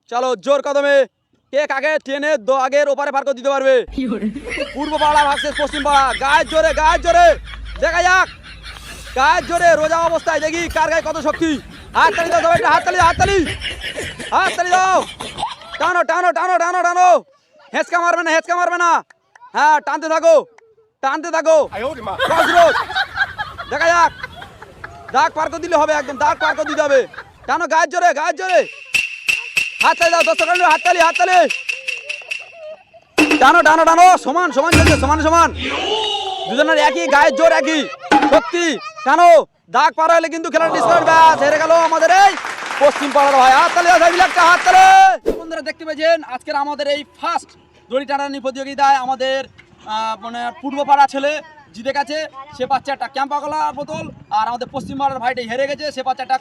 চলো জোর কদমে কে কাকে টেনে আগের ওপারে পার করে দিতে পারবে। পূর্ব পাড়া ভার্সেস পশ্চিম পাড়া, গায়ের জোরে দেখা যাক, গায়ের জোরে রোজা অবস্থায় দেখি কার গায়ে কত শক্তি। হাততালি দাও সবাই, হাততালি দাও। টানো টানো টানো টানো টানো, হেঁচকা মারবে না। হ্যাঁ টানতে থাকো ক্রসরোড। দেখা যাক, দাগ পার করে দিলে হবে, একদম দাগ পার করে দিতে হবে। টানো গায়ের জোরে হাততালি দাও, দর্শক হাততালি টানো সমান চলছে, সমান দুজনের একই গায়ের জোর, একই শক্তি। টানো, দাগ পার হলে কিন্তু খেলার ডিসকাউন্ট। ব্যাস হেরে গেল আমাদের এই পশ্চিম পাড়ার ভাই। হাততালি বন্ধুরা, দেখতে পেয়েছেন আজকের আমাদের এই ফার্স্ট দড়ি টানানি প্রতিযোগিতায় আমাদের মানে পূর্ব পাড়া ছেলে জিতে গেছে, সে পাচ্ছে একটা ক্যাম্পা কলা বোতল। আর আমাদের পশ্চিম পাড়ার ভাইটা হেরে গেছে, সে পাচ্ছে একটা